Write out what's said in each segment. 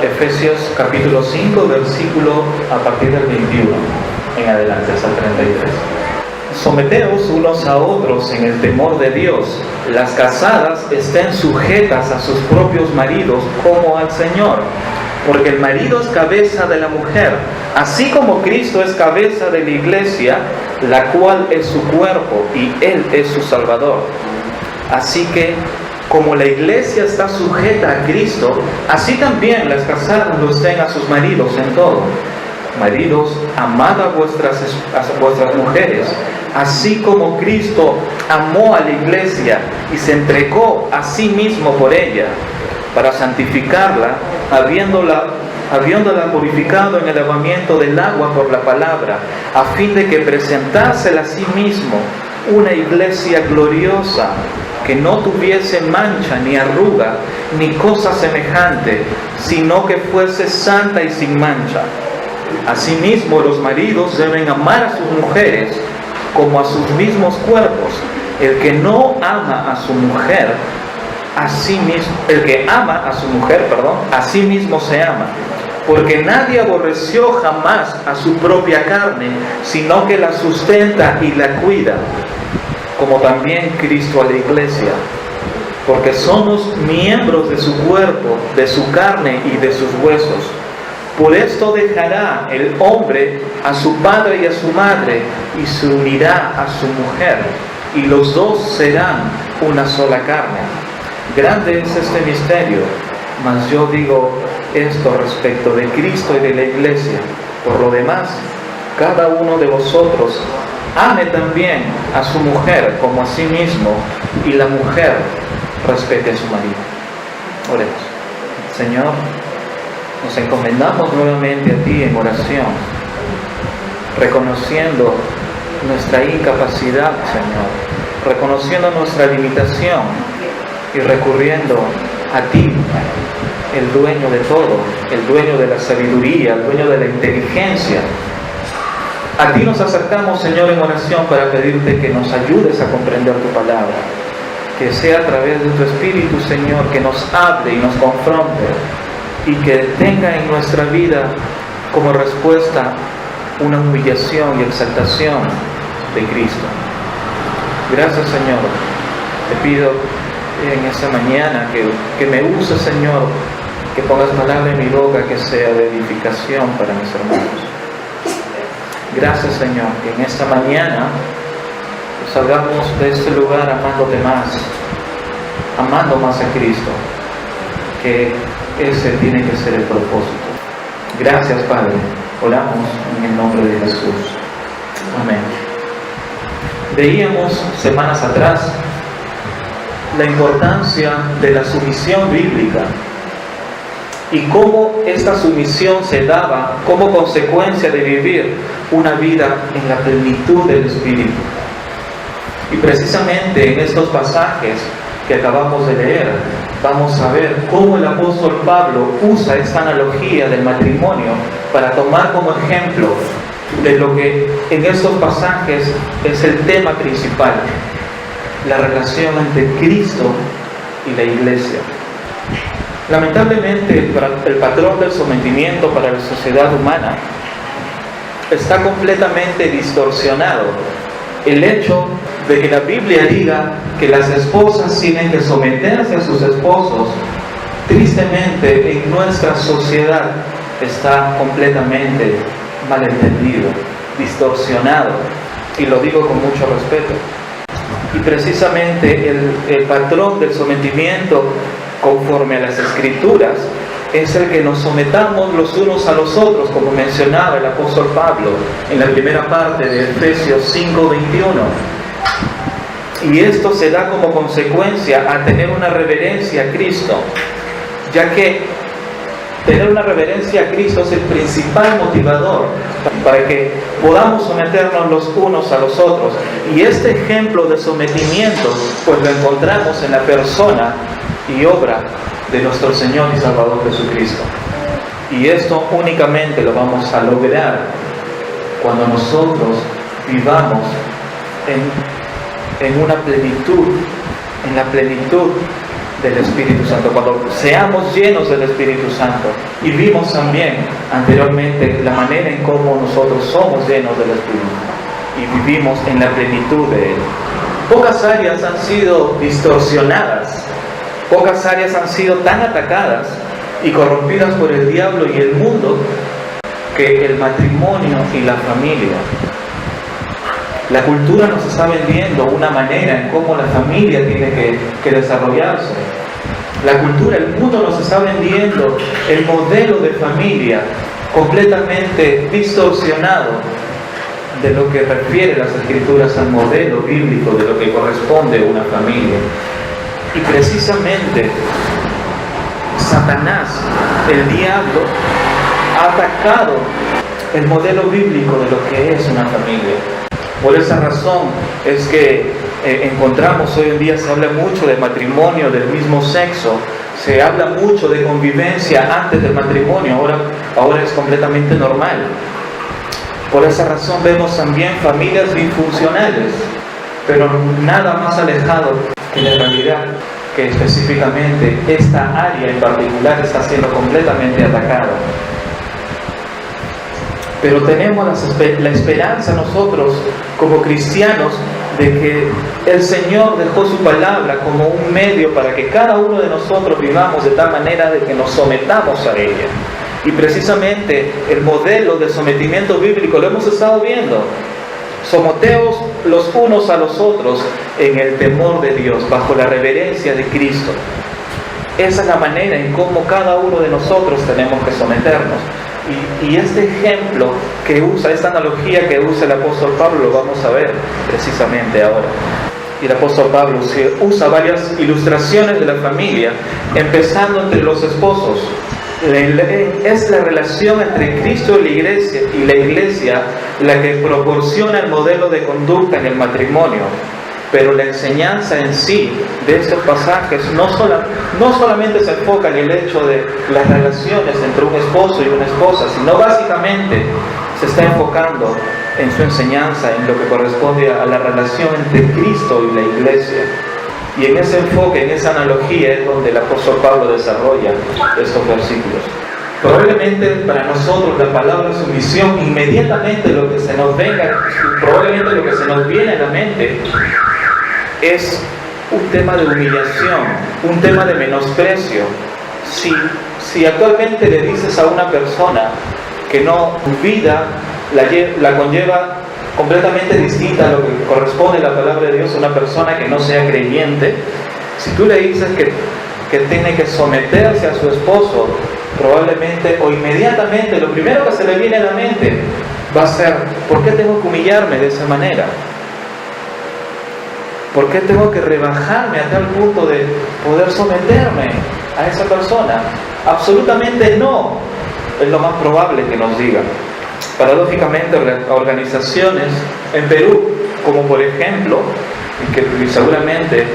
Efesios capítulo 5, versículo a partir del 21 en adelante hasta el 33. Someteos unos a otros en el temor de Dios. Las casadas estén sujetas a sus propios maridos como al Señor, porque el marido es cabeza de la mujer, así como Cristo es cabeza de la iglesia, la cual es su cuerpo y Él es su Salvador. Así que, como la iglesia está sujeta a Cristo, así también las casadas lo estén a sus maridos en todo. Maridos, amad a vuestras mujeres, así como Cristo amó a la iglesia y se entregó a sí mismo por ella, para santificarla, habiéndola purificado en el lavamiento del agua por la palabra, a fin de que presentársela a sí mismo una iglesia gloriosa, que no tuviese mancha, ni arruga, ni cosa semejante, sino que fuese santa y sin mancha. Asimismo, los maridos deben amar a sus mujeres como a sus mismos cuerpos. El que ama a su mujer, a sí mismo se ama. Porque nadie aborreció jamás a su propia carne, sino que la sustenta y la cuida, como también Cristo a la iglesia, porque somos miembros de su cuerpo, de su carne y de sus huesos. Por esto dejará el hombre a su padre y a su madre, y se unirá a su mujer, y los dos serán una sola carne. Grande es este misterio, mas yo digo esto respecto de Cristo y de la iglesia. Por lo demás, cada uno de vosotros ame también a su mujer como a sí mismo, y la mujer respete a su marido. Oremos. Señor, nos encomendamos nuevamente a ti en oración, reconociendo nuestra incapacidad, Señor, reconociendo nuestra limitación y recurriendo a ti, el dueño de todo, el dueño de la sabiduría, el dueño de la inteligencia. A ti nos acercamos, Señor, en oración para pedirte que nos ayudes a comprender tu palabra, que sea a través de tu Espíritu, Señor, que nos hable y nos confronte, y que tenga en nuestra vida como respuesta una humillación y exaltación de Cristo. Gracias, Señor. Te pido en esta mañana que me uses, Señor, que pongas palabra en mi boca que sea de edificación para mis hermanos. Gracias, Señor, que en esta mañana salgamos de este lugar amándote más, amando más a Cristo, que ese tiene que ser el propósito. Gracias, Padre. Oramos en el nombre de Jesús. Amén. Veíamos semanas atrás la importancia de la sumisión bíblica y cómo esta sumisión se daba como consecuencia de vivir una vida en la plenitud del Espíritu. Y precisamente en estos pasajes que acabamos de leer, vamos a ver cómo el apóstol Pablo usa esta analogía del matrimonio para tomar como ejemplo de lo que en estos pasajes es el tema principal: la relación entre Cristo y la iglesia. Lamentablemente, el patrón del sometimiento para la sociedad humana está completamente distorsionado. El hecho de que la Biblia diga que las esposas tienen que someterse a sus esposos, tristemente en nuestra sociedad está completamente malentendido, distorsionado, y lo digo con mucho respeto. Y precisamente el patrón del sometimiento conforme a las Escrituras es el que nos sometamos los unos a los otros, como mencionaba el apóstol Pablo en la primera parte de Efesios 5:21. Y esto se da como consecuencia a tener una reverencia a Cristo, ya que tener una reverencia a Cristo es el principal motivador para que podamos someternos los unos a los otros. Y este ejemplo de sometimiento pues lo encontramos en la persona y obra de nuestro Señor y Salvador Jesucristo. Y esto únicamente lo vamos a lograr cuando nosotros vivamos en una plenitud, en la plenitud del Espíritu Santo, cuando seamos llenos del Espíritu Santo. Y vimos también anteriormente la manera en cómo nosotros somos llenos del Espíritu y vivimos en la plenitud de Él. Pocas áreas han sido distorsionadas, pocas áreas han sido tan atacadas y corrompidas por el diablo y el mundo que el matrimonio y la familia. La cultura nos está vendiendo una manera en cómo la familia tiene que desarrollarse. La cultura, el mundo nos está vendiendo el modelo de familia completamente distorsionado de lo que refiere las Escrituras al modelo bíblico de lo que corresponde a una familia. Y precisamente Satanás, el diablo, ha atacado el modelo bíblico de lo que es una familia. Por esa razón es que encontramos hoy en día, se habla mucho de matrimonio del mismo sexo, se habla mucho de convivencia antes del matrimonio, ahora es completamente normal. Por esa razón vemos también familias disfuncionales, pero nada más alejado que la realidad que específicamente esta área en particular está siendo completamente atacada. Pero tenemos la esperanza nosotros como cristianos de que el Señor dejó su palabra como un medio para que cada uno de nosotros vivamos de tal manera de que nos sometamos a ella. Y precisamente el modelo de sometimiento bíblico lo hemos estado viendo. Someteos los unos a los otros en el temor de Dios, bajo la reverencia de Cristo. Esa es la manera en cómo cada uno de nosotros tenemos que someternos. Y este ejemplo que usa, esta analogía que usa el apóstol Pablo, lo vamos a ver precisamente ahora. Y el apóstol Pablo usa varias ilustraciones de la familia, empezando entre los esposos. Es la relación entre Cristo y la iglesia la que proporciona el modelo de conducta en el matrimonio. Pero la enseñanza en sí de estos pasajes no solamente se enfoca en el hecho de las relaciones entre un esposo y una esposa, sino básicamente se está enfocando en su enseñanza, en lo que corresponde a la relación entre Cristo y la iglesia. Y en ese enfoque, en esa analogía es donde el apóstol Pablo desarrolla estos versículos. Probablemente para nosotros la palabra sumisión, inmediatamente lo que se nos viene a la mente es un tema de humillación, un tema de menosprecio. Si actualmente le dices a una persona que no, su vida la conlleva completamente distinta a lo que corresponde a la palabra de Dios, a una persona que no sea creyente, si tú le dices que tiene que someterse a su esposo, probablemente o inmediatamente lo primero que se le viene a la mente va a ser: ¿por qué tengo que humillarme de esa manera? ¿Por qué tengo que rebajarme a tal punto de poder someterme a esa persona? Absolutamente no, es lo más probable que nos digan. Paradójicamente, organizaciones en Perú, como por ejemplo, y que seguramente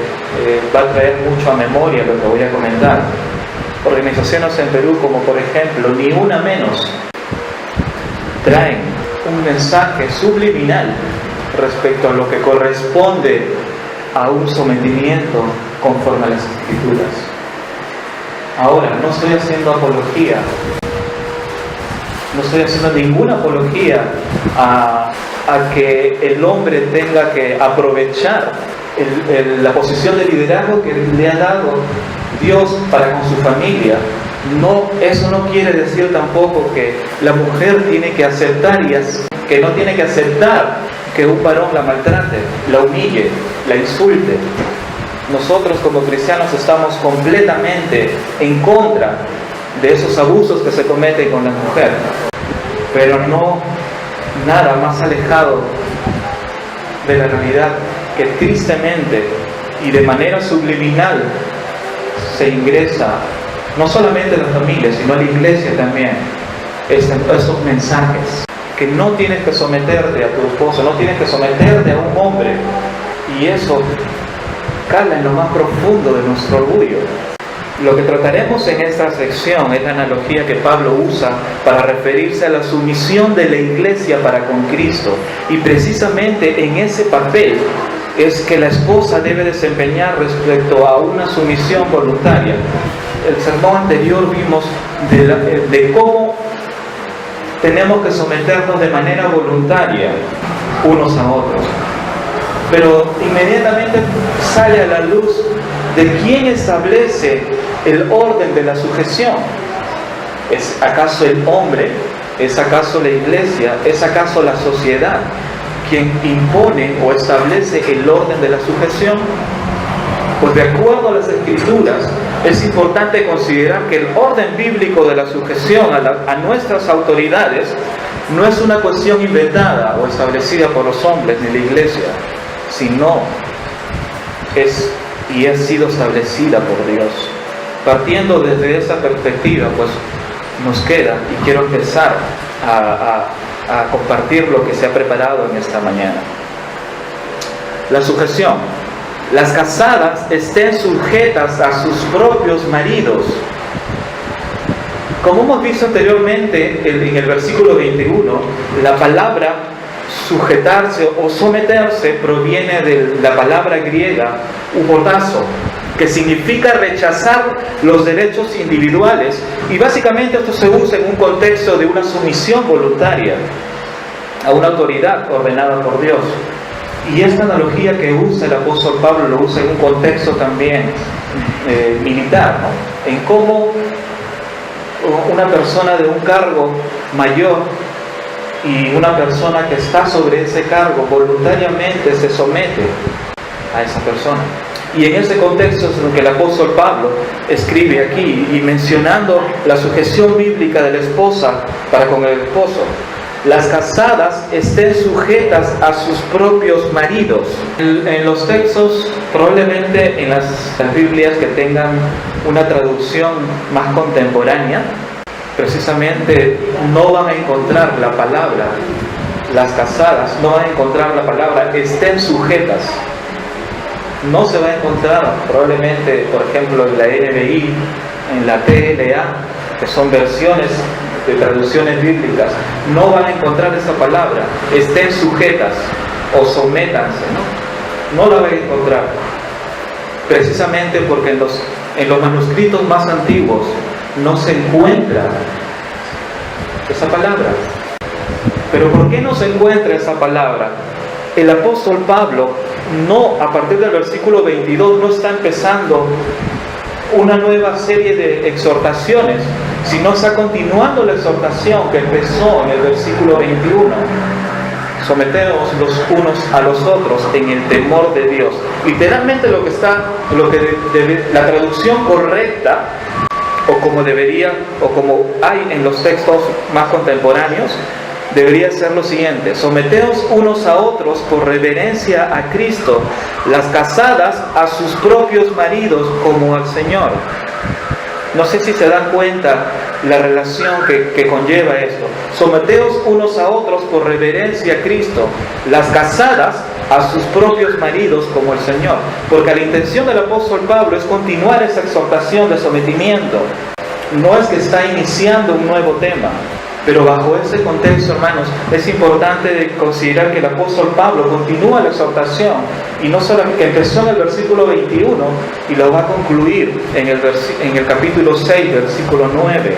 va a traer mucho a memoria lo que voy a comentar, organizaciones en Perú como por ejemplo Ni Una Menos, traen un mensaje subliminal respecto a lo que corresponde a un sometimiento conforme a las Escrituras. Ahora, no estoy haciendo apología, no estoy haciendo ninguna apología a que el hombre tenga que aprovechar la posición de liderazgo que le ha dado Dios para con su familia. No, eso no quiere decir tampoco que la mujer tiene que aceptar que no tiene que aceptar que un varón la maltrate, la humille, la insulte. Nosotros como cristianos estamos completamente en contra de esos abusos que se cometen con la mujer, pero no nada más alejado de la realidad que tristemente y de manera subliminal se ingresa no solamente en la familia, sino a la iglesia también, estos mensajes, que no tienes que someterte a tu esposo, no tienes que someterte a un hombre, y eso cala en lo más profundo de nuestro orgullo. Lo que trataremos en esta sección es la analogía que Pablo usa para referirse a la sumisión de la iglesia para con Cristo. Y precisamente en ese papel es que la esposa debe desempeñar respecto a una sumisión voluntaria. El sermón anterior vimos de cómo tenemos que someternos de manera voluntaria unos a otros. Pero inmediatamente sale a la luz de quién establece el orden de la sujeción. ¿Es acaso el hombre? ¿Es acaso la iglesia? ¿Es acaso la sociedad quien impone o establece el orden de la sujeción? Pues de acuerdo a las Escrituras, es importante considerar que el orden bíblico de la sujeción a nuestras autoridades no es una cuestión inventada o establecida por los hombres ni la iglesia, sino ha sido establecida por Dios. Partiendo desde esa perspectiva, pues nos queda, y quiero empezar a compartir lo que se ha preparado en esta mañana. La sujeción. Las casadas estén sujetas a sus propios maridos. Como hemos visto anteriormente en el versículo 21, la palabra sujetarse o someterse proviene de la palabra griega hupotazo, que significa rechazar los derechos individuales, y básicamente esto se usa en un contexto de una sumisión voluntaria a una autoridad ordenada por Dios. Y esta analogía que usa el apóstol Pablo lo usa en un contexto también militar, ¿no? En cómo una persona de un cargo mayor y una persona que está sobre ese cargo voluntariamente se somete a esa persona. Y en ese contexto es lo que el apóstol Pablo escribe aquí, y mencionando la sujeción bíblica de la esposa para con el esposo. Las casadas estén sujetas a sus propios maridos. En los textos, probablemente en las Biblias que tengan una traducción más contemporánea, precisamente no van a encontrar la palabra, las casadas no van a encontrar la palabra estén sujetas. No se va a encontrar probablemente, por ejemplo, en la NBI, en la TLA, que son versiones de traducciones bíblicas, no van a encontrar esa palabra, estén sujetas o sométanse, no la van a encontrar, precisamente porque en los manuscritos más antiguos no se encuentra esa palabra. Pero ¿por qué no se encuentra esa palabra? El apóstol Pablo a partir del versículo 22 no está empezando una nueva serie de exhortaciones, sino está continuando la exhortación que empezó en el versículo 21. Someteos los unos a los otros en el temor de Dios. Literalmente la traducción correcta, o como debería, o como hay en los textos más contemporáneos, debería ser lo siguiente: someteos unos a otros por reverencia a Cristo, las casadas a sus propios maridos como al Señor. No sé si se dan cuenta la relación que conlleva esto. Someteos unos a otros por reverencia a Cristo, las casadas a sus propios maridos como el Señor. Porque la intención del apóstol Pablo es continuar esa exhortación de sometimiento. No es que está iniciando un nuevo tema. Pero bajo ese contexto, hermanos, es importante considerar que el apóstol Pablo continúa la exhortación, y no solamente que empezó en el versículo 21 y lo va a concluir en el capítulo 6, versículo 9.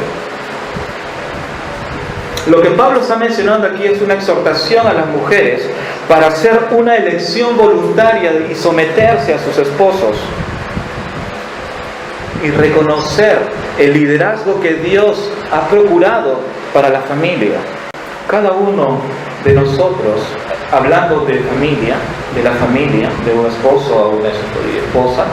Lo que Pablo está mencionando aquí es una exhortación a las mujeres para hacer una elección voluntaria y someterse a sus esposos y reconocer el liderazgo que Dios ha procurado para la familia. Cada uno de nosotros, hablando de familia, de un esposo o una esposa,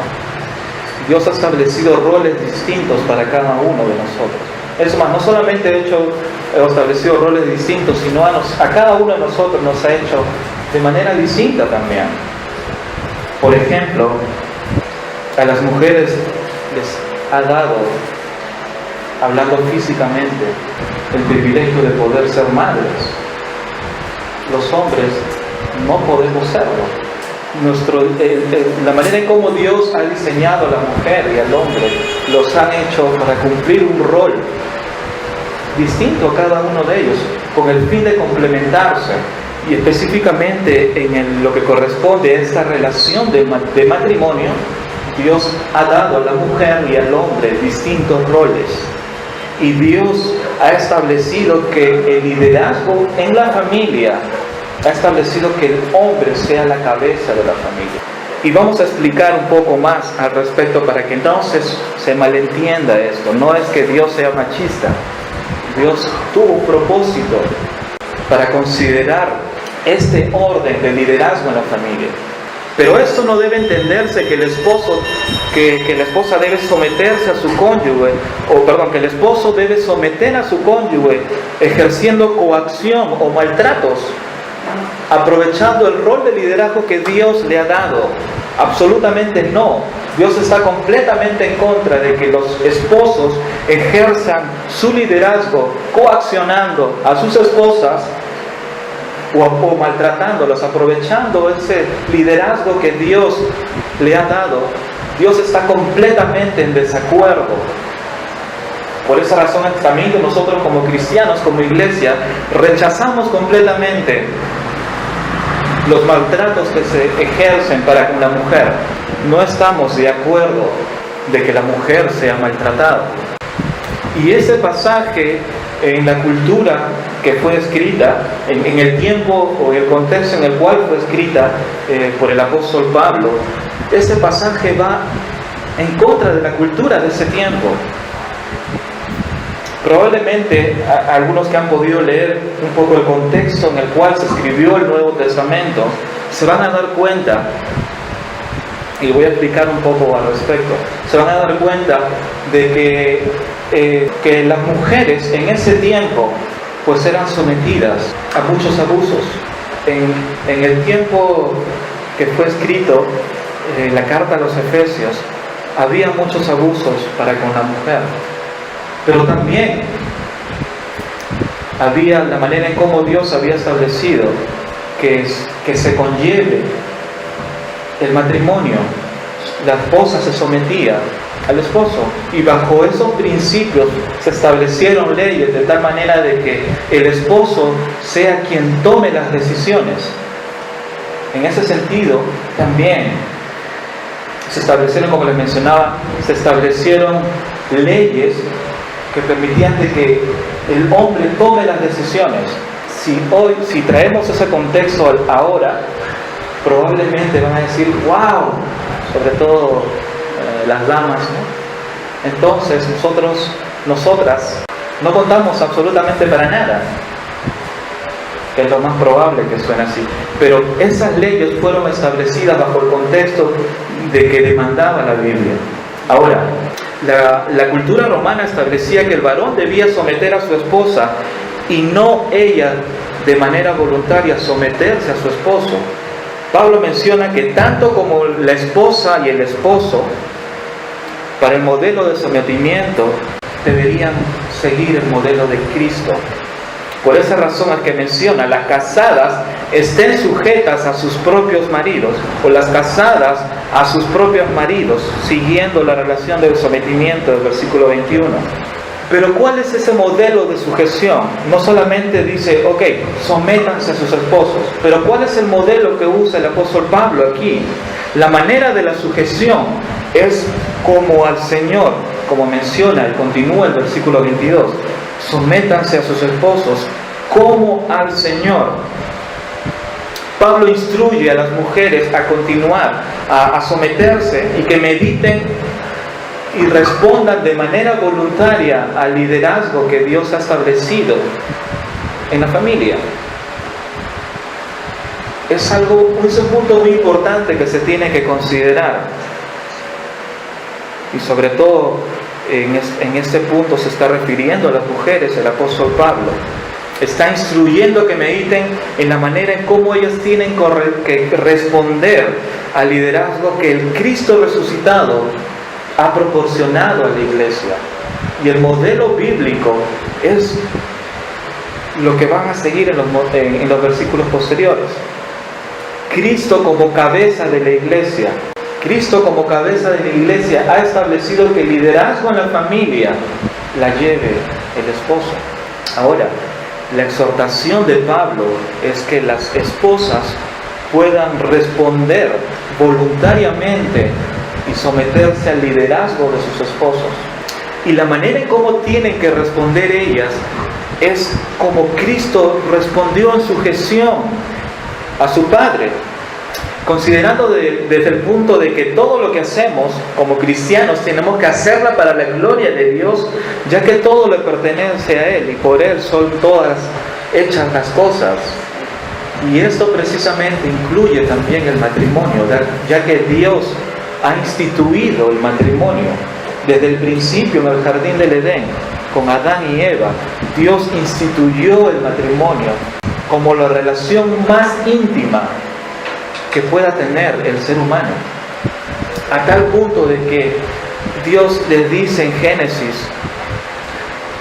Dios ha establecido roles distintos para cada uno de nosotros. Es más, no solamente ha establecido roles distintos, sino a cada uno de nosotros nos ha hecho de manera distinta también. Por ejemplo, a las mujeres les ha dado, hablando físicamente, el privilegio de poder ser madres. Los hombres no podemos serlo. la manera en cómo Dios ha diseñado a la mujer y al hombre, los han hecho para cumplir un rol distinto a cada uno de ellos, con el fin de complementarse, y específicamente en lo que corresponde a esta relación de matrimonio. Dios ha dado a la mujer y al hombre distintos roles, y Dios ha establecido que el liderazgo en la familia, ha establecido que el hombre sea la cabeza de la familia. Y vamos a explicar un poco más al respecto para que entonces se malentienda esto. No es que Dios sea machista. Dios tuvo un propósito para considerar este orden de liderazgo en la familia. Pero esto no debe entenderse que el esposo, que la esposa debe someterse a su cónyuge, que el esposo debe someter a su cónyuge ejerciendo coacción o maltratos, aprovechando el rol de liderazgo que Dios le ha dado. Absolutamente no. Dios está completamente en contra de que los esposos ejerzan su liderazgo coaccionando a sus esposas o maltratándolos, aprovechando ese liderazgo que Dios le ha dado. Dios está completamente en desacuerdo. Por esa razón también que nosotros como cristianos, como iglesia, rechazamos completamente los maltratos que se ejercen para con la mujer. No estamos de acuerdo de que la mujer sea maltratada. Y ese pasaje en la cultura que fue escrita, en el tiempo o el contexto en el cual fue escrita por el apóstol Pablo, ese pasaje va en contra de la cultura de ese tiempo. Probablemente algunos que han podido leer un poco el contexto en el cual se escribió el Nuevo Testamento se van a dar cuenta, y voy a explicar un poco al respecto, se van a dar cuenta de que las mujeres en ese tiempo pues eran sometidas a muchos abusos. En el tiempo que fue escrito la carta a los Efesios, había muchos abusos para con la mujer. Pero también había la manera en cómo Dios había establecido que se conlleve el matrimonio. La esposa se sometía al esposo, y bajo esos principios se establecieron leyes de tal manera de que el esposo sea quien tome las decisiones. En ese sentido también se establecieron, como les mencionaba, se establecieron leyes que permitían de que el hombre tome las decisiones. Si traemos ese contexto ahora, probablemente van a decir, wow, sobre todo las damas, ¿no? Entonces nosotras no contamos absolutamente para nada, que es lo más probable que suene así. Pero esas leyes fueron establecidas bajo el contexto de que demandaba la Biblia. Ahora, la cultura romana establecía que el varón debía someter a su esposa y no ella de manera voluntaria someterse a su esposo. Pablo menciona que tanto como la esposa y el esposo, para el modelo de sometimiento, deberían seguir el modelo de Cristo. Por esa razón es que menciona, las casadas estén sujetas a sus propios maridos, o las casadas a sus propios maridos, siguiendo la relación del sometimiento del versículo 21. Pero ¿cuál es ese modelo de sujeción? No solamente dice, ok, sométanse a sus esposos, pero ¿cuál es el modelo que usa el apóstol Pablo aquí? La manera de la sujeción es como al Señor, como menciona y continúa el versículo 22. Sométanse a sus esposos como al Señor. Pablo instruye a las mujeres a continuar, a someterse y que mediten y respondan de manera voluntaria al liderazgo que Dios ha establecido en la familia. Es un punto muy importante que se tiene que considerar. Y sobre todo en este punto se está refiriendo a las mujeres, el apóstol Pablo. Está instruyendo que mediten en la manera en cómo ellas tienen que responder al liderazgo que el Cristo resucitado ha proporcionado a la iglesia. Y el modelo bíblico es lo que van a seguir en los versículos posteriores. Cristo como cabeza de la iglesia. Cristo como cabeza de la iglesia ha establecido que el liderazgo en la familia la lleve el esposo. Ahora, la exhortación de Pablo es que las esposas puedan responder voluntariamente y someterse al liderazgo de sus esposos. Y la manera en cómo tienen que responder ellas es como Cristo respondió en sujeción a su Padre, considerando desde el punto de que todo lo que hacemos como cristianos tenemos que hacerla para la gloria de Dios, ya que todo le pertenece a Él y por Él son todas hechas las cosas. Y esto precisamente incluye también el matrimonio, ya que Dios ha instituido el matrimonio. Desde el principio en el jardín del Edén, con Adán y Eva, Dios instituyó el matrimonio como la relación más íntima que pueda tener el ser humano. A tal punto de que Dios les dice en Génesis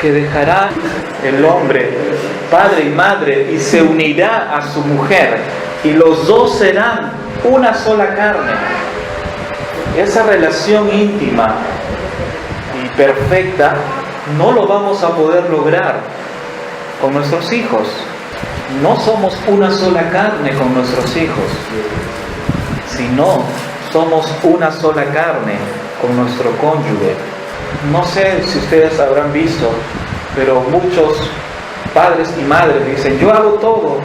que dejará el hombre padre y madre y se unirá a su mujer y los dos serán una sola carne. Esa relación íntima y perfecta no lo vamos a poder lograr con nuestros hijos. No somos una sola carne con nuestros hijos, sino somos una sola carne con nuestro cónyuge. No sé si ustedes habrán visto, pero muchos padres y madres dicen: yo hago todo,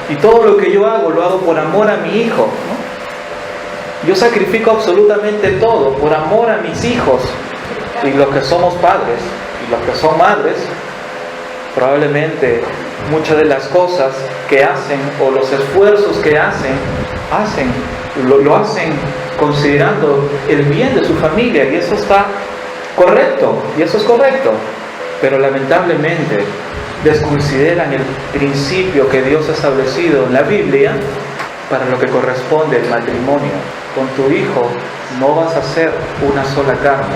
y todo lo que yo hago lo hago por amor a mi hijo, ¿no? Yo sacrifico absolutamente todo por amor a mis hijos. Y los que somos padres y los que son madres, probablemente muchas de las cosas que hacen o los esfuerzos que lo hacen considerando el bien de su familia, y eso está correcto, y eso es correcto, pero lamentablemente desconsideran el principio que Dios ha establecido en la Biblia para lo que corresponde al matrimonio. Con tu hijo no vas a ser una sola carne,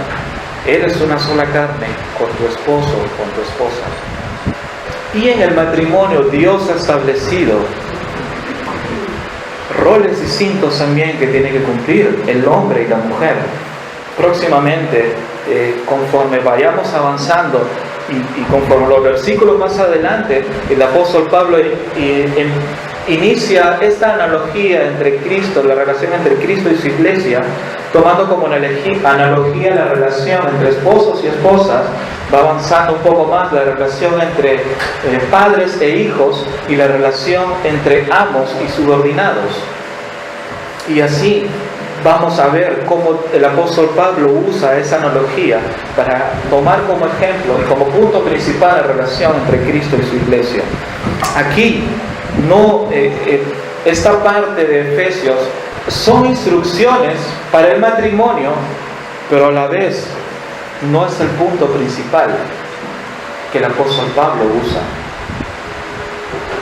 eres una sola carne con tu esposo o con tu esposa. Y en el matrimonio Dios ha establecido roles distintos también que tiene que cumplir el hombre y la mujer. Próximamente, conforme vayamos avanzando y conforme los versículos más adelante, el apóstol Pablo inicia esta analogía entre Cristo, la relación entre Cristo y su iglesia, tomando como analogía la relación entre esposos y esposas. Va avanzando un poco más la relación entre padres e hijos y la relación entre amos y subordinados. Y así vamos a ver cómo el apóstol Pablo usa esa analogía para tomar como ejemplo y como punto principal la relación entre Cristo y su iglesia. Aquí, esta parte de Efesios son instrucciones para el matrimonio, pero a la vez no es el punto principal que el apóstol Pablo usa,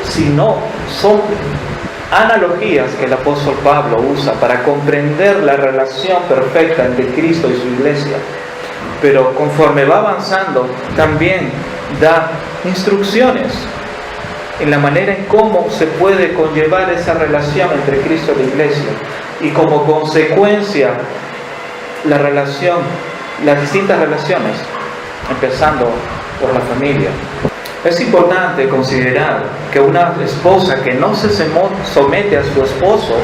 sino son analogías que el apóstol Pablo usa para comprender la relación perfecta entre Cristo y su iglesia. Pero conforme va avanzando, también da instrucciones en la manera en cómo se puede conllevar esa relación entre Cristo y la iglesia, y como consecuencia las distintas relaciones, empezando por la familia. Es importante considerar que una esposa que no se somete a su esposo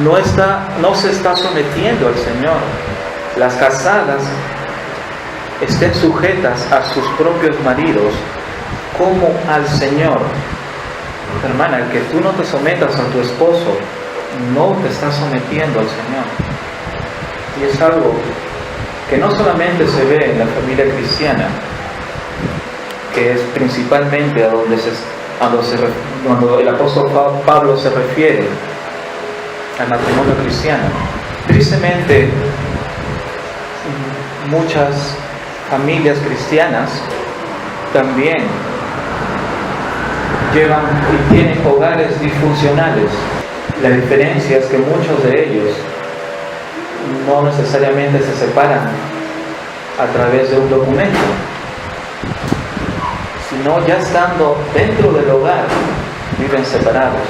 no se está sometiendo al Señor. Las casadas estén sujetas a sus propios maridos como al Señor. Hermana, el que tú no te sometas a tu esposo no te estás sometiendo al Señor. Y es algo que no solamente se ve en la familia cristiana, que es principalmente a donde el apóstol Pablo se refiere al matrimonio cristiano. Tristemente, muchas familias cristianas también llevan y tienen hogares disfuncionales. La diferencia es que muchos de ellos no necesariamente se separan a través de un documento, sino ya estando dentro del hogar viven separados,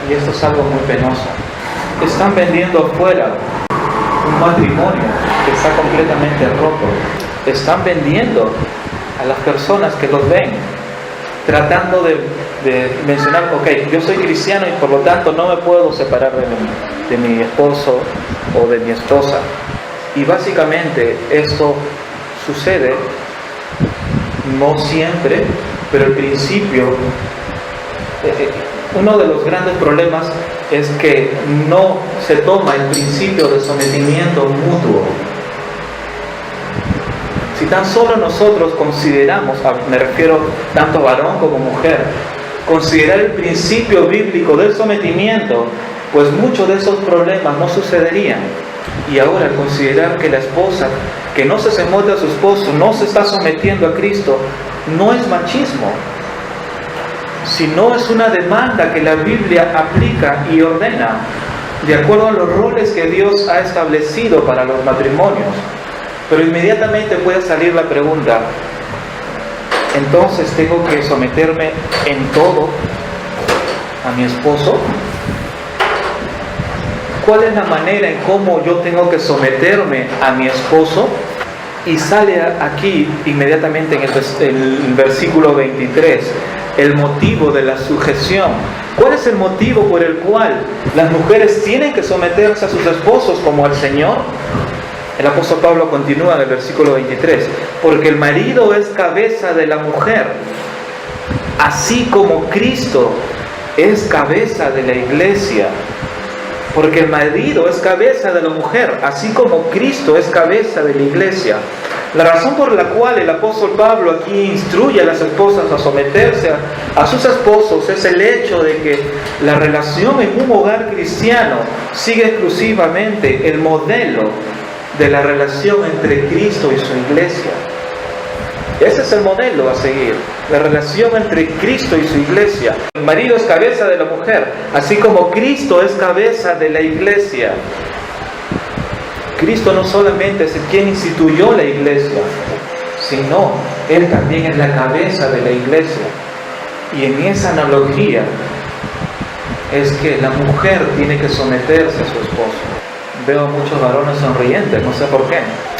y esto es algo muy penoso. están vendiendo afuera un matrimonio que está completamente roto. Están vendiendo a las personas que los ven, tratando de mencionar, ok, yo soy cristiano y por lo tanto no me puedo separar de mi esposo o de mi esposa. Y básicamente esto sucede, no siempre, pero al principio, uno de los grandes problemas es que no se toma el principio de sometimiento mutuo. Si tan solo nosotros consideramos, me refiero tanto varón como mujer, considerar el principio bíblico del sometimiento, pues muchos de esos problemas no sucederían. Y ahora, al considerar que la esposa que no se somete a su esposo no se está sometiendo a Cristo, no es machismo, sino es una demanda que la Biblia aplica y ordena de acuerdo a los roles que Dios ha establecido para los matrimonios. Pero inmediatamente puede salir la pregunta, entonces tengo que someterme en todo a mi esposo. ¿Cuál es la manera en cómo yo tengo que someterme a mi esposo? Y sale aquí inmediatamente en el versículo 23 el motivo de la sujeción. ¿Cuál es el motivo por el cual las mujeres tienen que someterse a sus esposos como al Señor? El apóstol Pablo continúa en el versículo 23, porque el marido es cabeza de la mujer, así como Cristo es cabeza de la iglesia. Porque el marido es cabeza de la mujer, así como Cristo es cabeza de la iglesia. La razón por la cual el apóstol Pablo aquí instruye a las esposas a someterse a sus esposos es el hecho de que la relación en un hogar cristiano sigue exclusivamente el modelo de la relación entre Cristo y su iglesia. Ese es el modelo a seguir, la relación entre Cristo y su iglesia. El marido es cabeza de la mujer, así como Cristo es cabeza de la iglesia. Cristo no solamente es quien instituyó la iglesia, sino Él también es la cabeza de la iglesia. Y en esa analogía es que la mujer tiene que someterse a su esposo. Veo muchos varones sonrientes, no sé por qué,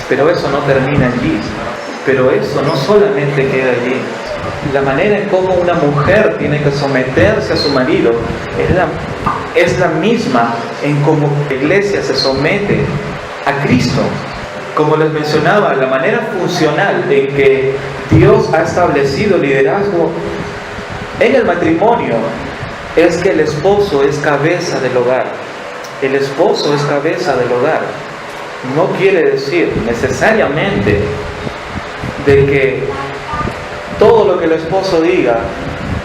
pero eso no termina allí. Pero eso no solamente queda allí. La manera en cómo una mujer tiene que someterse a su marido es la misma en cómo la iglesia se somete a Cristo. Como les mencionaba, la manera funcional en que Dios ha establecido liderazgo en el matrimonio es que el esposo es cabeza del hogar. El esposo es cabeza del hogar. No quiere decir necesariamente de que todo lo que el esposo diga,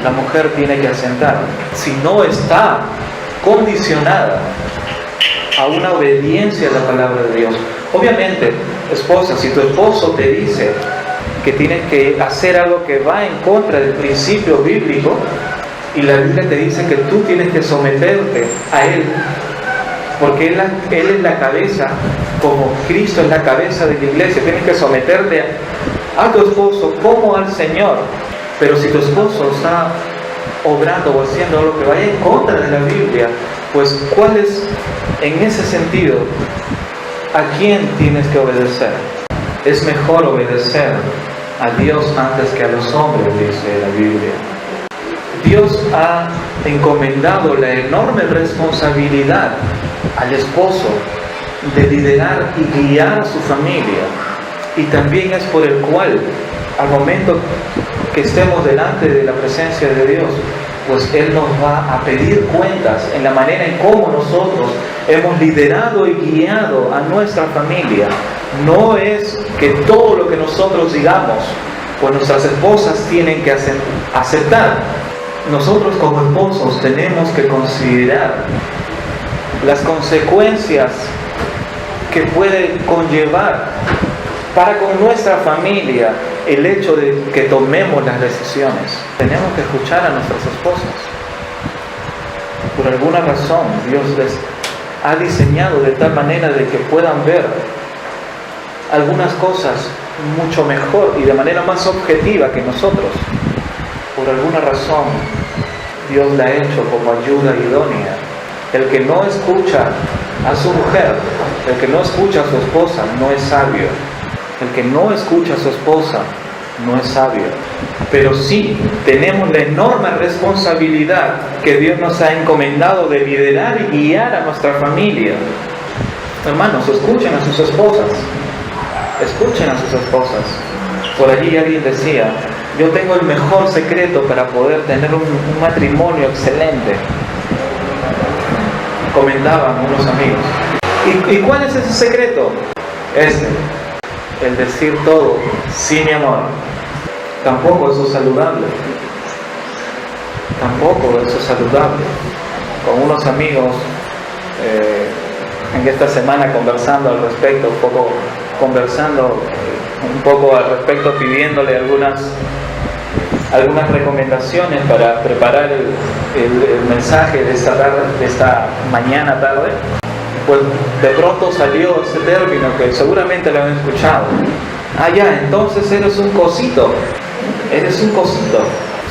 la mujer tiene que asentar, si no está condicionada a una obediencia a la palabra de Dios. Obviamente, esposa, si tu esposo te dice que tienes que hacer algo que va en contra del principio bíblico, y la Biblia te dice que tú tienes que someterte a él, porque él es la cabeza, como Cristo es la cabeza de la iglesia, tienes que someterte a tu esposo como al Señor. Pero si tu esposo está obrando o haciendo algo que vaya en contra de la Biblia, pues ¿cuál es, en ese sentido, a quién tienes que obedecer? Es mejor obedecer a Dios antes que a los hombres, dice la Biblia. Dios ha encomendado la enorme responsabilidad al esposo de liderar y guiar a su familia. Y también es por el cual, al momento que estemos delante de la presencia de Dios, pues Él nos va a pedir cuentas en la manera en cómo nosotros hemos liderado y guiado a nuestra familia. No es que todo lo que nosotros digamos, pues nuestras esposas tienen que aceptar. Nosotros como esposos tenemos que considerar las consecuencias que puede conllevar para con nuestra familia el hecho de que tomemos las decisiones. Tenemos que escuchar a nuestras esposas. Por alguna razón Dios les ha diseñado de tal manera de que puedan ver algunas cosas mucho mejor y de manera más objetiva que nosotros. Por alguna razón Dios la ha hecho como ayuda idónea El que no escucha a su mujer, el que no escucha a su esposa, no es sabio. El que no escucha a su esposa, no es sabio. Pero sí tenemos la enorme responsabilidad que Dios nos ha encomendado de liderar y guiar a nuestra familia. Hermanos, escuchen a sus esposas. Escuchen a sus esposas. Por allí alguien decía: yo tengo el mejor secreto para poder tener un matrimonio excelente. Comentaban unos amigos. ¿Y cuál es ese secreto? El decir todo: sí, mi amor. Tampoco eso es saludable. Tampoco eso es saludable. Con unos amigos en esta semana conversando al respecto, al respecto, pidiéndole algunas recomendaciones para preparar el mensaje de esta mañana tarde. Pues de pronto salió ese término que seguramente lo han escuchado. Entonces eres un cosito. Eres un cosito.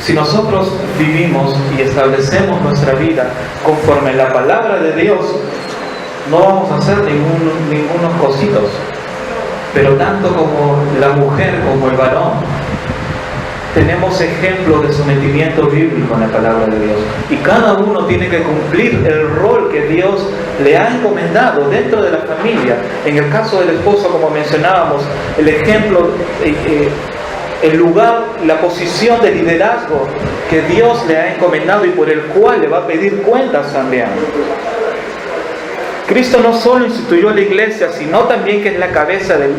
Si nosotros vivimos y establecemos nuestra vida conforme la palabra de Dios, no vamos a ser ningunos cositos. Pero tanto como la mujer como el varón, tenemos ejemplo de sometimiento bíblico en la palabra de Dios. Y cada uno tiene que cumplir el rol que Dios le ha encomendado dentro de la familia. En el caso del esposo, como mencionábamos, el ejemplo, el lugar, la posición de liderazgo que Dios le ha encomendado y por el cual le va a pedir cuentas también. Cristo no solo instituyó la iglesia, sino también que es la cabeza de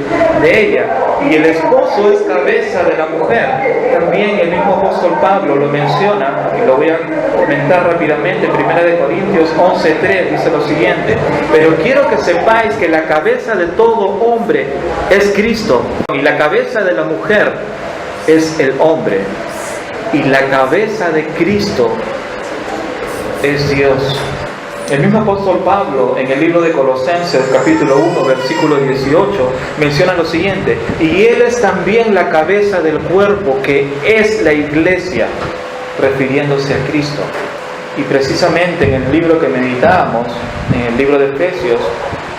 ella. Y el esposo es cabeza de la mujer. También el mismo apóstol Pablo lo menciona, y lo voy a comentar rápidamente, en 1 Corintios 11:3 dice lo siguiente: pero quiero que sepáis que la cabeza de todo hombre es Cristo, y la cabeza de la mujer es el hombre, y la cabeza de Cristo es Dios. El mismo apóstol Pablo, en el libro de Colosenses, capítulo 1, versículo 18, menciona lo siguiente: y Él es también la cabeza del cuerpo, que es la iglesia, refiriéndose a Cristo. Y precisamente en el libro que meditábamos, en el libro de Efesios,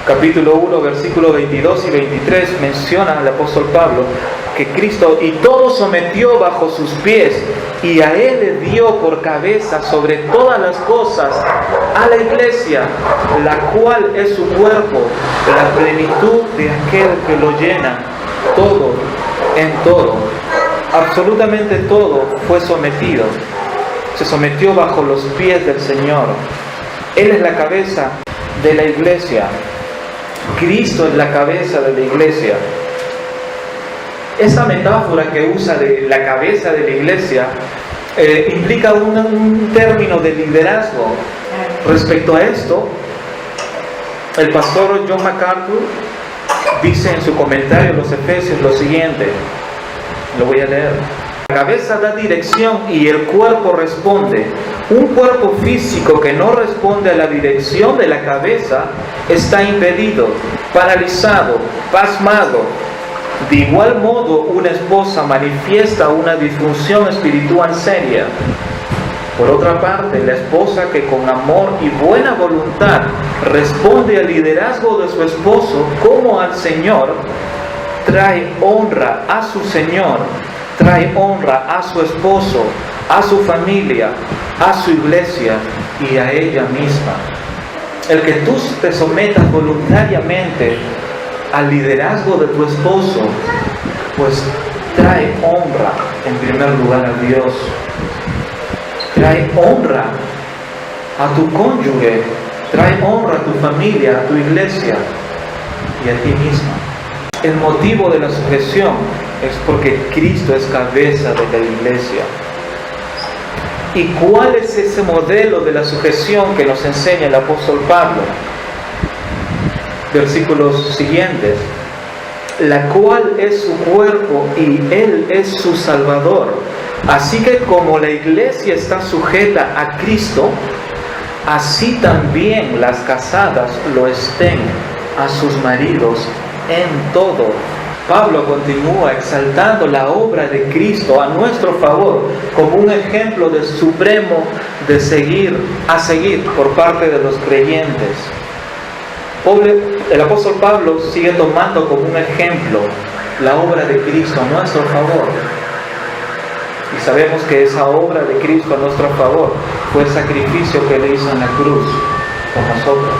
capítulo 1, versículo 22 y 23, menciona el apóstol Pablo que Cristo y todo sometió bajo sus pies, y a Él le dio por cabeza sobre todas las cosas a la iglesia, la cual es su cuerpo, la plenitud de aquel que lo llena todo en todo. Absolutamente todo fue sometido. Se sometió bajo los pies del Señor. Él es la cabeza de la iglesia. Cristo es la cabeza de la iglesia. Esa metáfora que usa de la cabeza de la iglesia implica un término de liderazgo. Respecto a esto, el pastor John MacArthur dice en su comentario a los Efesios lo siguiente, lo voy a leer: la cabeza da dirección y el cuerpo responde. Un cuerpo físico que no responde a la dirección de la cabeza está impedido, paralizado, pasmado. De igual modo, una esposa manifiesta una disfunción espiritual seria. Por otra parte, la esposa que con amor y buena voluntad responde al liderazgo de su esposo como al Señor, trae honra a su Señor, trae honra a su esposo, a su familia, a su iglesia y a ella misma. El que tú te sometas voluntariamente al liderazgo de tu esposo, pues trae honra en primer lugar a Dios, trae honra a tu cónyuge, trae honra a tu familia, a tu iglesia y a ti misma. El motivo de la sujeción es porque Cristo es cabeza de la iglesia. ¿Y cuál es ese modelo de la sujeción que nos enseña el apóstol Pablo? Versículos siguientes: la cual es su cuerpo y Él es su Salvador. Así que como la iglesia está sujeta a Cristo, así también las casadas lo estén a sus maridos en todo. Pablo continúa exaltando la obra de Cristo a nuestro favor como un ejemplo de supremo a seguir por parte de los creyentes. El apóstol Pablo sigue tomando como un ejemplo la obra de Cristo a nuestro favor. Y sabemos que esa obra de Cristo a nuestro favor fue el sacrificio que Él hizo en la cruz por nosotros.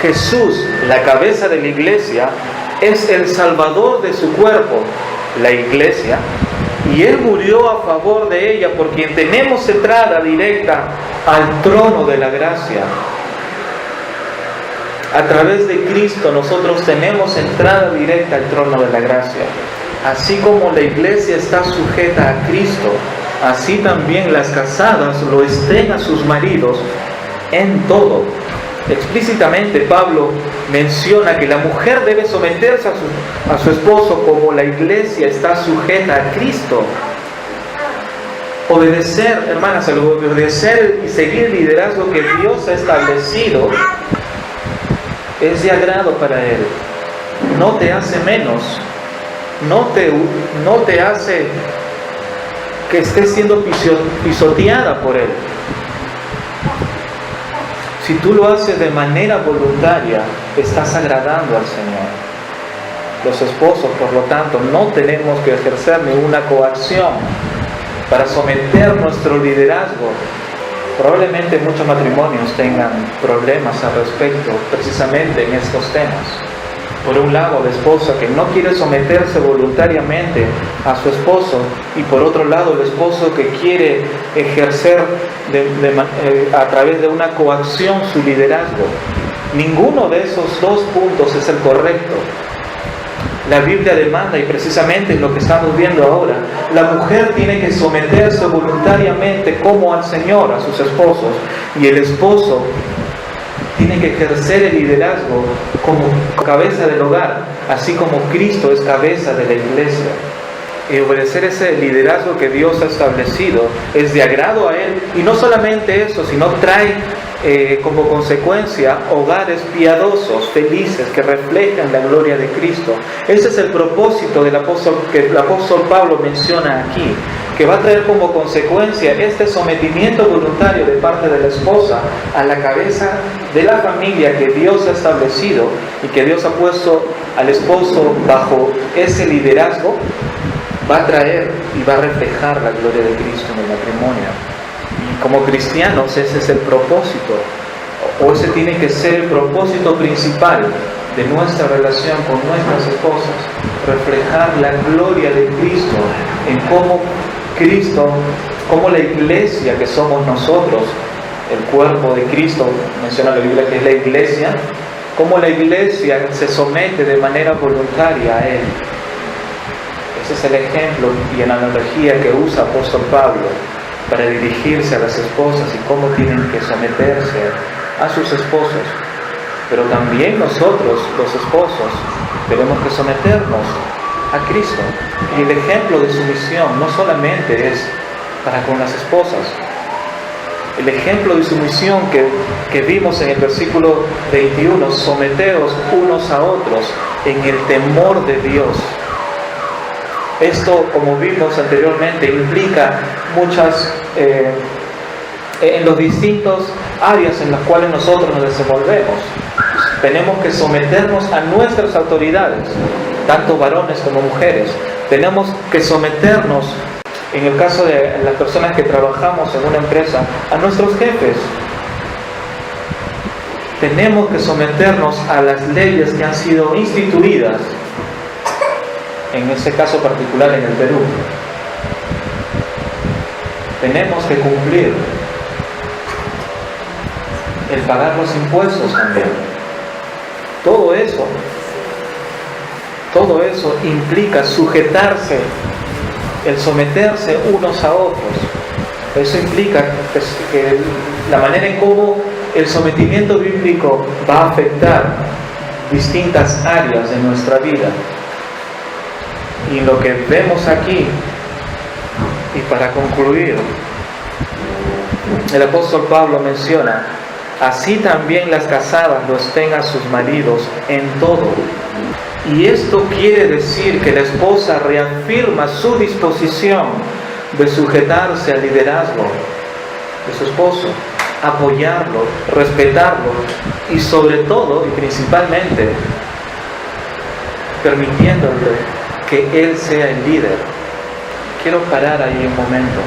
Jesús, la cabeza de la iglesia, es el salvador de su cuerpo, la iglesia, y Él murió a favor de ella, por quien tenemos entrada directa al trono de la gracia. A través de Cristo nosotros tenemos entrada directa al trono de la gracia. Así como la iglesia está sujeta a Cristo, así también las casadas lo estén a sus maridos en todo. Explícitamente Pablo menciona que la mujer debe someterse a su esposo como la iglesia está sujeta a Cristo. Obedecer, hermanas, obedecer y seguir el liderazgo que Dios ha establecido es de agrado para Él. No te hace menos, no te hace que estés siendo pisoteada por Él. Si tú lo haces de manera voluntaria, estás agradando al Señor. Los esposos, por lo tanto, no tenemos que ejercer ninguna coacción para someter nuestro liderazgo. Probablemente muchos matrimonios tengan problemas al respecto, precisamente en estos temas. Por un lado, la esposa que no quiere someterse voluntariamente a su esposo, y por otro lado, el esposo que quiere ejercer a través de una coacción su liderazgo. Ninguno de esos dos puntos es el correcto. La Biblia demanda, y precisamente es lo que estamos viendo ahora, la mujer tiene que someterse voluntariamente como al Señor, a sus esposos, y el esposo tiene que ejercer el liderazgo como cabeza del hogar, así como Cristo es cabeza de la iglesia. Y obedecer ese liderazgo que Dios ha establecido es de agrado a Él, y no solamente eso, sino trae como consecuencia hogares piadosos, felices, que reflejan la gloria de Cristo. Ese es el propósito que el apóstol Pablo menciona aquí, que va a traer como consecuencia este sometimiento voluntario de parte de la esposa a la cabeza de la familia que Dios ha establecido y que Dios ha puesto al esposo bajo ese liderazgo. Va a traer y va a reflejar la gloria de Cristo en el matrimonio. Y como cristianos ese es el propósito, o ese tiene que ser el propósito principal de nuestra relación con nuestras esposas, reflejar la gloria de Cristo en cómo Cristo, como la iglesia que somos nosotros, el cuerpo de Cristo, menciona la Biblia que es la iglesia, cómo la iglesia se somete de manera voluntaria a Él. Ese es el ejemplo y la analogía que usa el apóstol Pablo para dirigirse a las esposas y cómo tienen que someterse a sus esposos. Pero también nosotros, los esposos, tenemos que someternos a Cristo. Y el ejemplo de sumisión no solamente es para con las esposas. El ejemplo de sumisión que vimos en el versículo 21, someteos unos a otros en el temor de Dios. Esto, como vimos anteriormente, implica muchas, en los distintos áreas en las cuales nosotros nos desenvolvemos. Tenemos que someternos a nuestras autoridades, tanto varones como mujeres. Tenemos que someternos, en el caso de las personas que trabajamos en una empresa, a nuestros jefes. Tenemos que someternos a las leyes que han sido instituidas, en este caso particular en el Perú. Tenemos que cumplir el pagar los impuestos también. Todo eso implica sujetarse, el someterse unos a otros. Eso implica que la manera en cómo el sometimiento bíblico va a afectar distintas áreas de nuestra vida. Y lo que vemos aquí, y para concluir, el apóstol Pablo menciona: así también las casadas lo estén a sus maridos en todo. Y esto quiere decir que la esposa reafirma su disposición de sujetarse al liderazgo de su esposo, apoyarlo, respetarlo y sobre todo y principalmente permitiéndole que él sea el líder. Quiero parar ahí un momento.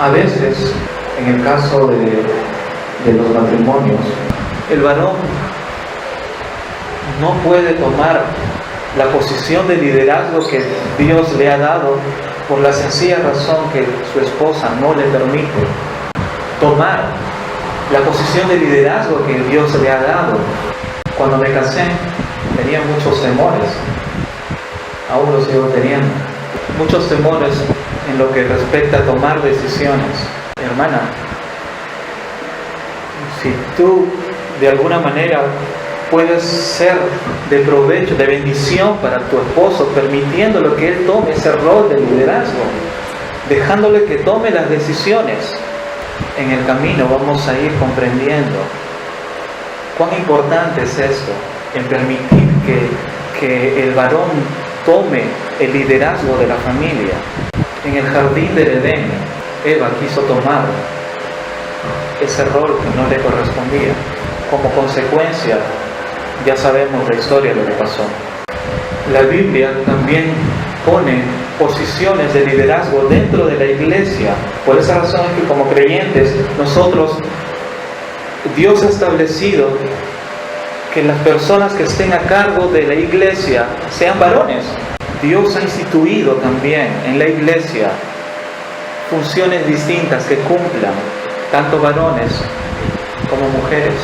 A veces, en el caso de los matrimonios, el varón no puede tomar la posición de liderazgo que Dios le ha dado por la sencilla razón que su esposa no le permite tomar la posición de liderazgo que Dios le ha dado. Cuando me casé tenía muchos temores, aún los sigo teniendo, muchos temores en lo que respecta a tomar decisiones. Hermana, si tú de alguna manera puedes ser de provecho, de bendición para tu esposo, permitiéndole que él tome ese rol de liderazgo, dejándole que tome las decisiones, en el camino vamos a ir comprendiendo cuán importante es esto, en permitir que el varón tome el liderazgo de la familia. En el jardín del Edén, Eva quiso tomar ese rol que no le correspondía. Como consecuencia, ya sabemos la historia de lo que pasó. La Biblia también pone posiciones de liderazgo dentro de la iglesia. Por esa razón es que como creyentes, nosotros, Dios ha establecido que las personas que estén a cargo de la iglesia sean varones. Dios ha instituido también en la iglesia funciones distintas que cumplan tanto varones como mujeres.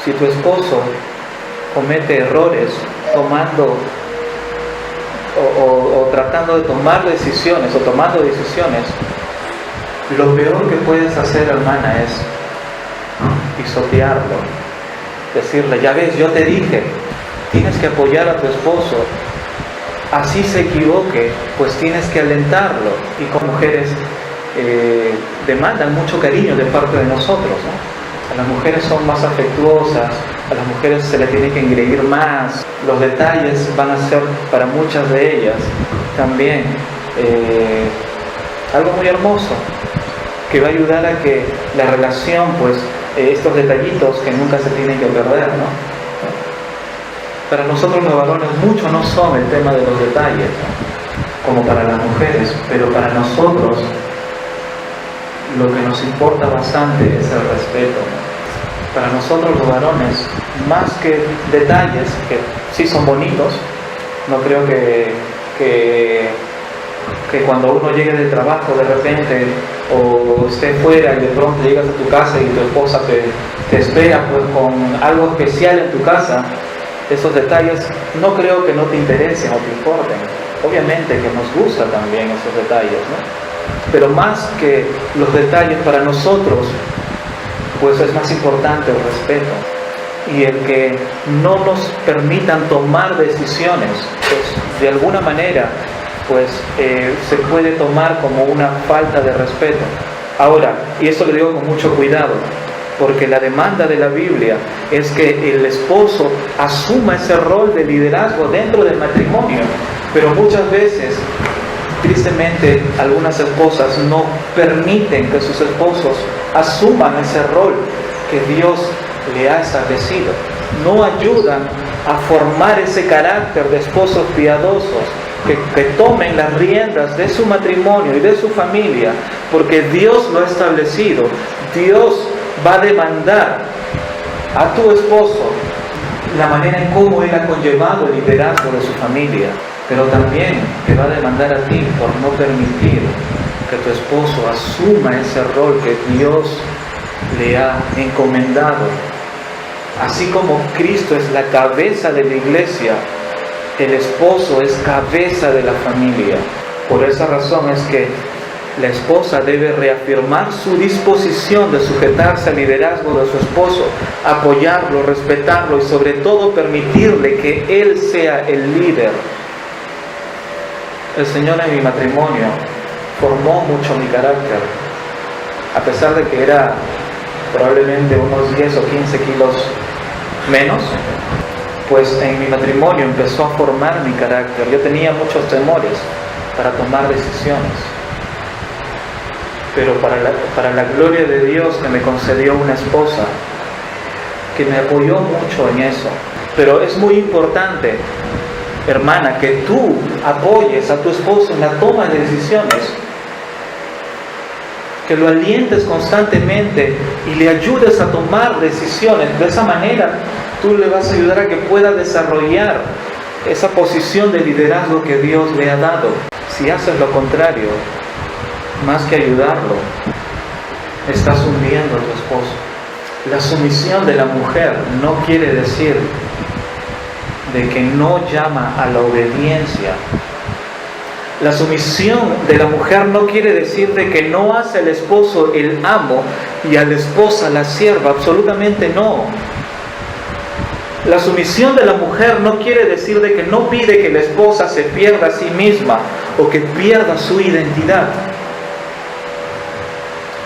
Si tu esposo comete errores tomando o tratando de tomar decisiones o tomando decisiones, lo peor que puedes hacer, hermana, es pisotearlo, decirle, ya ves, yo te dije. Tienes que apoyar a tu esposo, así se equivoque, pues tienes que alentarlo. Y como mujeres demandan mucho cariño de parte de nosotros, ¿no? A las mujeres son más afectuosas, a las mujeres se les tiene que engreír más, los detalles van a ser para muchas de ellas también algo muy hermoso, que va a ayudar a que la relación, pues estos detallitos que nunca se tienen que perder, ¿no? Para nosotros los varones mucho no son el tema de los detalles, ¿no? Como para las mujeres, pero para nosotros lo que nos importa bastante es el respeto. Para nosotros los varones, más que detalles, que sí son bonitos, no creo que cuando uno llegue del trabajo de repente o esté fuera y de pronto llegas a tu casa y tu esposa te espera pues con algo especial en tu casa, esos detalles no creo que no te interesen o te importen. Obviamente que nos gustan también esos detalles, ¿no? Pero más que los detalles para nosotros, pues es más importante el respeto y el que no nos permitan tomar decisiones, pues de alguna manera pues se puede tomar como una falta de respeto. Ahora, y esto lo digo con mucho cuidado, porque la demanda de la Biblia es que el esposo asuma ese rol de liderazgo dentro del matrimonio, pero muchas veces, tristemente, algunas esposas no permiten que sus esposos asuman ese rol que Dios le ha establecido. No ayudan a formar ese carácter de esposos piadosos que tomen las riendas de su matrimonio y de su familia, porque Dios lo ha establecido. Dios va a demandar a tu esposo la manera en cómo él ha conllevado el liderazgo de su familia, pero también te va a demandar a ti por no permitir que tu esposo asuma ese rol que Dios le ha encomendado. Así como Cristo es la cabeza de la iglesia, el esposo es cabeza de la familia. Por esa razón es que la esposa debe reafirmar su disposición de sujetarse al liderazgo de su esposo, apoyarlo, respetarlo y sobre todo permitirle que él sea el líder. El Señor en mi matrimonio formó mucho mi carácter, a pesar de que era probablemente unos 10 o 15 kilos menos, pues en mi matrimonio empezó a formar mi carácter. Yo tenía muchos temores para tomar decisiones. pero para la gloria de Dios que me concedió una esposa que me apoyó mucho en eso. Pero es muy importante, hermana, que tú apoyes a tu esposo en la toma de decisiones, que lo alientes constantemente y le ayudes a tomar decisiones. De esa manera tú le vas a ayudar a que pueda desarrollar esa posición de liderazgo que Dios le ha dado. Si haces lo contrario, más que ayudarlo, estás hundiendo a tu esposo. La sumisión de la mujer no quiere decir de que no llama a la obediencia. La sumisión de la mujer no quiere decir de que no hace al esposo el amo y a la esposa la sierva. Absolutamente no. La sumisión de la mujer no quiere decir de que no pide que la esposa se pierda a sí misma o que pierda su identidad.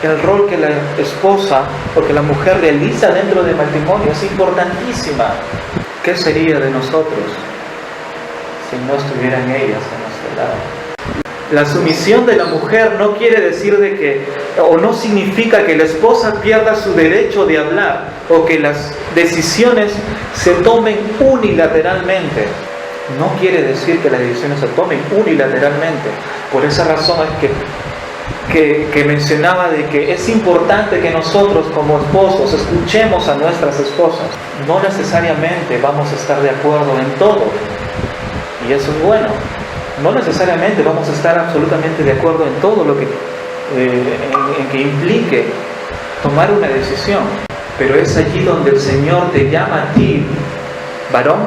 El rol que la esposa o que la mujer realiza dentro del matrimonio es importantísima. ¿Qué sería de nosotros si no estuvieran ellas a nuestro lado? La sumisión de la mujer no quiere decir de que, o no significa que la esposa pierda su derecho de hablar o que las decisiones se tomen unilateralmente. No quiere decir que las decisiones se tomen unilateralmente. Por esa razón es que mencionaba de que es importante que nosotros como esposos escuchemos a nuestras esposas. No necesariamente vamos a estar de acuerdo en todo, y eso es bueno. No necesariamente vamos a estar absolutamente de acuerdo en todo lo que, en que implique tomar una decisión, pero es allí donde el Señor te llama a ti, varón,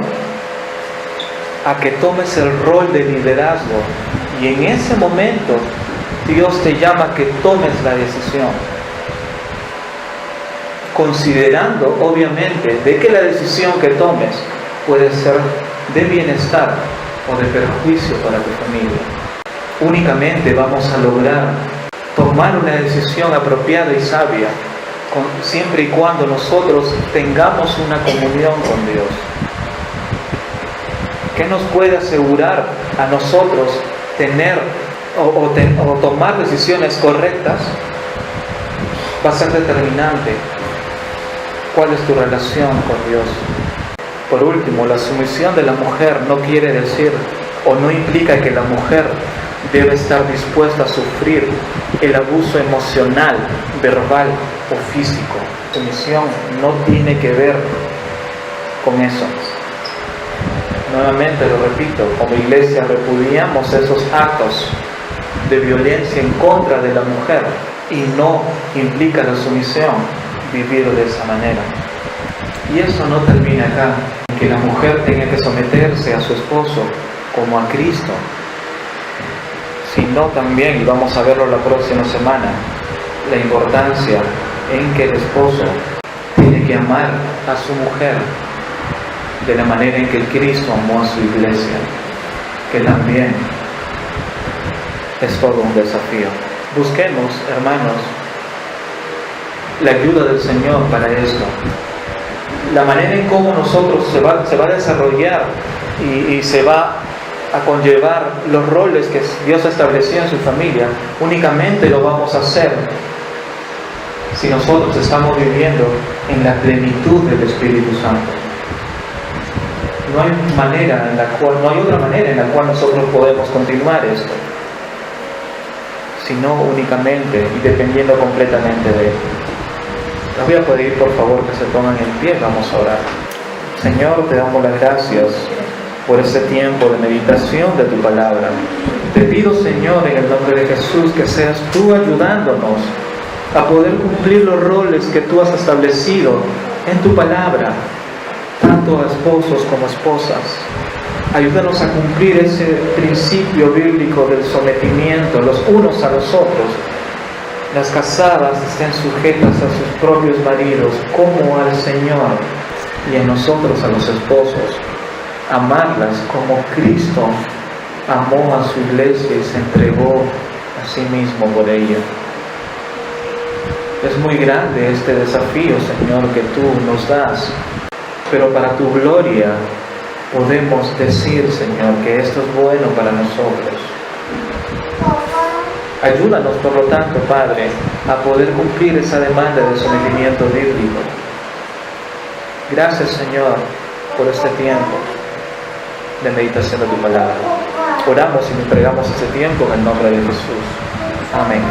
a que tomes el rol de liderazgo, y en ese momento Dios te llama a que tomes la decisión, considerando obviamente de que la decisión que tomes puede ser de bienestar o de perjuicio para tu familia. Únicamente vamos a lograr tomar una decisión apropiada y sabia siempre y cuando nosotros tengamos una comunión con Dios. ¿Qué nos puede asegurar a nosotros tener o tomar decisiones correctas? Va a ser determinante cuál es tu relación con Dios. Por último, la sumisión de la mujer no quiere decir o no implica que la mujer debe estar dispuesta a sufrir el abuso emocional, verbal o físico. Sumisión no tiene que ver con eso. Nuevamente lo repito, como iglesia repudiamos esos actos de violencia en contra de la mujer, y no implica la sumisión vivir de esa manera. Y eso no termina acá, que la mujer tenga que someterse a su esposo como a Cristo, sino también, y vamos a verlo la próxima semana, la importancia en que el esposo tiene que amar a su mujer de la manera en que Cristo amó a su iglesia, que también es todo un desafío. Busquemos, hermanos, la ayuda del Señor para esto. La manera en cómo nosotros se va a desarrollar y se va a conllevar los roles que Dios estableció en su familia, únicamente lo vamos a hacer si nosotros estamos viviendo en la plenitud del Espíritu Santo. No hay otra manera en la cual nosotros podemos continuar esto, sino únicamente y dependiendo completamente de Él. Les voy a pedir por favor que se pongan en pie, vamos a orar. Señor, te damos las gracias por este tiempo de meditación de tu palabra. Te pido, Señor, en el nombre de Jesús, que seas tú ayudándonos a poder cumplir los roles que tú has establecido en tu palabra, tanto a esposos como esposas. Ayúdanos a cumplir ese principio bíblico del sometimiento los unos a los otros. Las casadas estén sujetas a sus propios maridos como al Señor, y a nosotros, a los esposos, amarlas como Cristo amó a su iglesia y se entregó a sí mismo por ella. Es muy grande este desafío, Señor, que tú nos das, pero para tu gloria podemos decir, Señor, que esto es bueno para nosotros. Ayúdanos, por lo tanto, Padre, a poder cumplir esa demanda de sometimiento bíblico. Gracias, Señor, por este tiempo de meditación de tu palabra. Oramos y entregamos este tiempo en el nombre de Jesús. Amén.